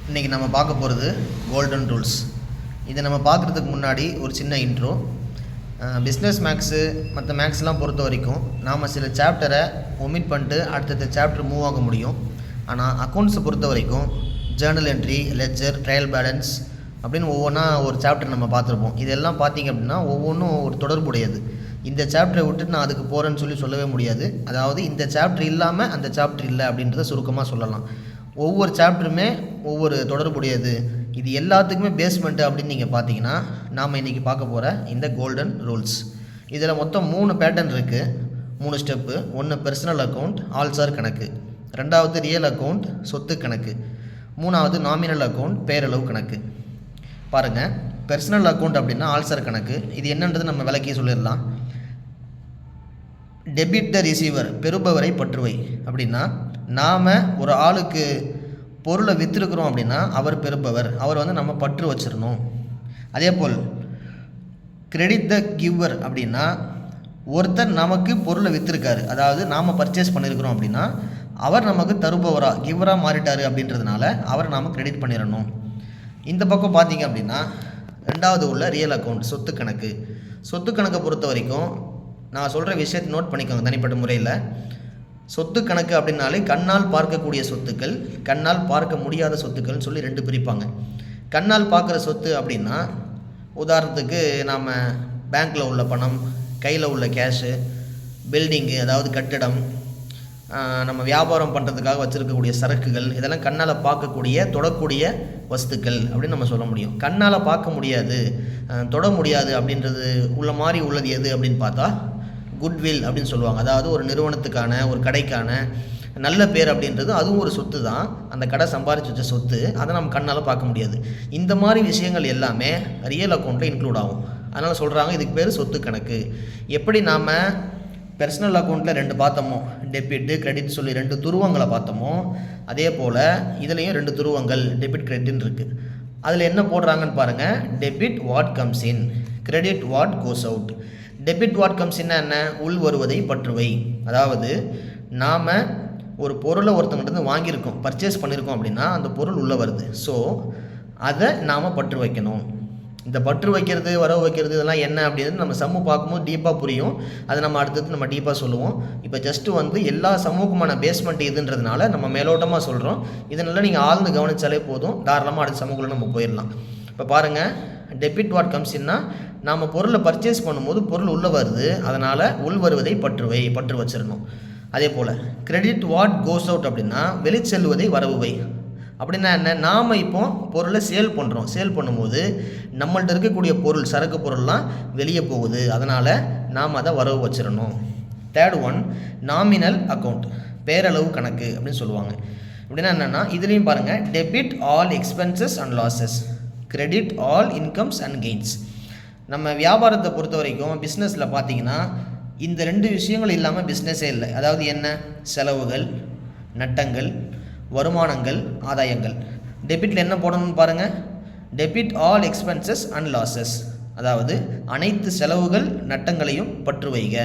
இன்றைக்கி நம்ம பார்க்க போகிறது கோல்டன் ரூல்ஸ். இதை நம்ம பார்க்குறதுக்கு முன்னாடி ஒரு சின்ன இன்ட்ரோ. பிஸ்னஸ் மேக்ஸு மற்ற மேக்ஸ்லாம் பொறுத்த வரைக்கும் நாம் சில சாப்டரை ஒமிட் பண்ணிட்டு அடுத்தடுத்த சாப்டர் மூவ் ஆக முடியும். ஆனால் அக்கௌண்ட்ஸை பொறுத்த வரைக்கும் Journal entry, ledger, trial balance அப்படின்னு ஒவ்வொன்றா ஒரு சாப்டர் நம்ம பார்த்துருப்போம். இதெல்லாம் பார்த்திங்க அப்படின்னா ஒவ்வொன்றும் ஒரு தொடர்புடையது. இந்த சாப்டரை விட்டுட்டு நான் அதுக்கு போகிறேன்னு சொல்லவே முடியாது. அதாவது இந்த சாப்டர் இல்லாமல் அந்த சாப்டர் இல்லை அப்படின்றத சுருக்கமாக சொல்லலாம். ஒவ்வொரு சாப்டருமே ஒவ்வொரு தொடர்புடையது. இது எல்லாத்துக்குமே பேஸ்மெண்ட்டு அப்படின்னு நீங்கள் பார்த்தீங்கன்னா நாம் இன்றைக்கி பார்க்க போகிற இந்த கோல்டன் ரூல்ஸ். இதில் மொத்தம் 3 பேட்டர்ன் இருக்குது, 3 ஸ்டெப்பு. ஒன்று பெர்சனல் அக்கௌண்ட், ஆல்சார் கணக்கு. 2வது ரியல் அக்கௌண்ட், சொத்து கணக்கு. 3வது நாமினல் அக்கௌண்ட், பேரளவு கணக்கு. பாருங்கள், பெர்சனல் அக்கௌண்ட் அப்படின்னா ஆல்சார் கணக்கு. இது என்னன்றது நம்ம விளக்கி சொல்லிடலாம். டெபிட் த ரிசீவர், பெறுபவரை பற்றுவை. அப்படின்னா நாம் ஒரு ஆளுக்கு பொருளை விற்றுருக்குறோம் அப்படின்னா அவர் பெறுபவர், அவர் நம்ம பற்று வச்சிடணும். அதே போல் கிரெடிட் த கிவர் அப்படின்னா ஒருத்தர் நமக்கு பொருளை விற்றுருக்காரு, அதாவது நாம் பர்ச்சேஸ் பண்ணியிருக்கிறோம் அப்படின்னா அவர் நமக்கு தருபவராக கிவராக மாறிட்டார் அப்படின்றதுனால அவர் நாம் கிரெடிட் பண்ணிடணும். இந்த பக்கம் பார்த்திங்க அப்படின்னா 2வது உள்ள ரியல் அக்கௌண்ட், சொத்து கணக்கு. சொத்து கணக்கை பொறுத்த வரைக்கும் நான் சொல்கிற விஷயத்தை நோட் பண்ணிக்கோங்க தனிப்பட்ட முறையில். சொத்து கணக்கு அப்படின்னாலே கண்ணால் பார்க்கக்கூடிய சொத்துக்கள், கண்ணால் பார்க்க முடியாத சொத்துக்கள்னு சொல்லி 2 பிரிப்பாங்க. கண்ணால் பார்க்குற சொத்து அப்படின்னா உதாரணத்துக்கு நாம் பேங்க்கில் உள்ள பணம், கையில் உள்ள கேஷு, பில்டிங்கு அதாவது கட்டிடம், நம்ம வியாபாரம் பண்ணுறதுக்காக வச்சுருக்கக்கூடிய சரக்குகள், இதெல்லாம் கண்ணால் பார்க்கக்கூடிய தொடக்கூடிய வஸ்துக்கள் அப்படின்னு நம்ம சொல்ல முடியும். கண்ணால் பார்க்க முடியாது, தொட முடியாது அப்படின்றது உள்ள மாதிரி உள்ளது எது அப்படின்னு பார்த்தா குட்வில் அப்படின்னு சொல்லுவாங்க. அதாவது ஒரு நிறுவனத்துக்கான, ஒரு கடைக்கான நல்ல பேர் அப்படின்றது அதுவும் ஒரு சொத்து தான். அந்த கடை சம்பாரிச்சு வச்ச சொத்து, அதை நம்ம கண்ணால் பார்க்க முடியாது. இந்த மாதிரி விஷயங்கள் எல்லாமே ரியல் அக்கௌண்ட்டில் இன்க்ளூட் ஆகும். அதனால் சொல்கிறாங்க இதுக்கு பேர் சொத்து கணக்கு. எப்படி நாம் பெர்சனல் அக்கௌண்ட்டில் 2 பார்த்தோமோ, டெபிட் கிரெடிட் சொல்லி 2 துருவங்களை பார்த்தோமோ, அதே போல் இதுலேயும் 2 துருவங்கள் டெபிட் கிரெடிட்னு இருக்குது. அதில் என்ன போடுறாங்கன்னு பாருங்கள். Debit what comes in, credit what goes out. Debit what comes இன்னா என்ன? உள் வருவதை பற்றுவை. அதாவது நாம் ஒரு பொருளை ஒருத்தங்கிட்ட வாங்கியிருக்கோம், பர்ச்சேஸ் பண்ணியிருக்கோம் அப்படின்னா அந்த பொருள் உள்ளே வருது. ஸோ அதை நாம் பற்று வைக்கணும். இந்த பற்று வைக்கிறது, வரவு வைக்கிறது, இதெல்லாம் என்ன அப்படின்றது நம்ம சம்மு பார்க்கும்போது டீப்பாக புரியும். அதை நம்ம அடுத்தது நம்ம டீப்பாக சொல்லுவோம். இப்போ ஜஸ்ட்டு எல்லா சமூகமான பேஸ்மெண்ட் இதுன்றதுனால நம்ம மேலோட்டமாக சொல்கிறோம். இதனால் நீங்கள் ஆழ்ந்து கவனித்தாலே போதும், தாராளமாக அடுத்த சமூகத்தில் நம்ம போயிடலாம். இப்போ பாருங்கள், டெபிட் வாட் கம்ஸ்னா நாம் பொருளை பர்ச்சேஸ் பண்ணும்போது பொருள் உள்ளே வருது, அதனால் உள் வருவதை பற்று வச்சிடணும். அதே போல் கிரெடிட் வாட் கோஸ் அவுட் அப்படின்னா வெளிச்செல்வதை வரவுவை. அப்படின்னா என்ன? நாம் இப்போ பொருளை சேல் பண்ணுறோம், சேல் பண்ணும்போது நம்மள்ட்ட இருக்கக்கூடிய பொருள், சரக்கு பொருள்லாம் வெளியே போகுது, அதனால் நாம் அதை வரவு வச்சிடணும். 3rd ஒன் நாமினல் அக்கௌண்ட், பேரளவு கணக்கு அப்படின்னு சொல்லுவாங்க. அப்படின்னா என்னென்னா இதுலேயும் பாருங்கள், debit all expenses and losses, credit all incomes and gains. நம்ம வியாபாரத்தை பொறுத்த வரைக்கும் பிஸ்னஸில் பார்த்தீங்கன்னா இந்த 2 விஷயங்கள் இல்லாமல் பிஸ்னஸே இல்லை. அதாவது என்ன? செலவுகள், நட்டங்கள், வருமானங்கள், ஆதாயங்கள். டெபிட்டில் என்ன போடணும்னு பாருங்கள். Debit all expenses and losses, அதாவது அனைத்து செலவுகள் நட்டங்களையும் பற்று வைக.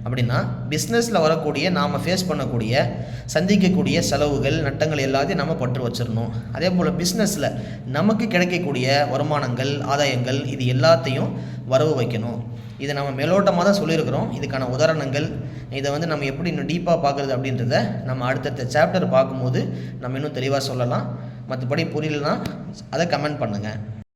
அப்படின்னா பிஸ்னஸில் வரக்கூடிய நாம் ஃபேஸ் பண்ணக்கூடிய சந்திக்கக்கூடிய செலவுகள், நட்டங்கள் எல்லாத்தையும் நம்ம பற்று வச்சிடணும். அதே போல் பிஸ்னஸில் நமக்கு கிடைக்கக்கூடிய வருமானங்கள், ஆதாயங்கள், இது எல்லாத்தையும் வரவு வைக்கணும். இதை நம்ம மேலோட்டமாக தான் சொல்லியிருக்கிறோம். இதுக்கான உதாரணங்கள், இதை நம்ம எப்படி இன்னும் டீப்பாக பார்க்குறது அப்படின்றத நம்ம அடுத்தடுத்த சாப்டர் பார்க்கும்போது நம்ம இன்னும் தெளிவாக சொல்லலாம். மற்றபடி புரியலனா அதை கமெண்ட் பண்ணுங்கள்.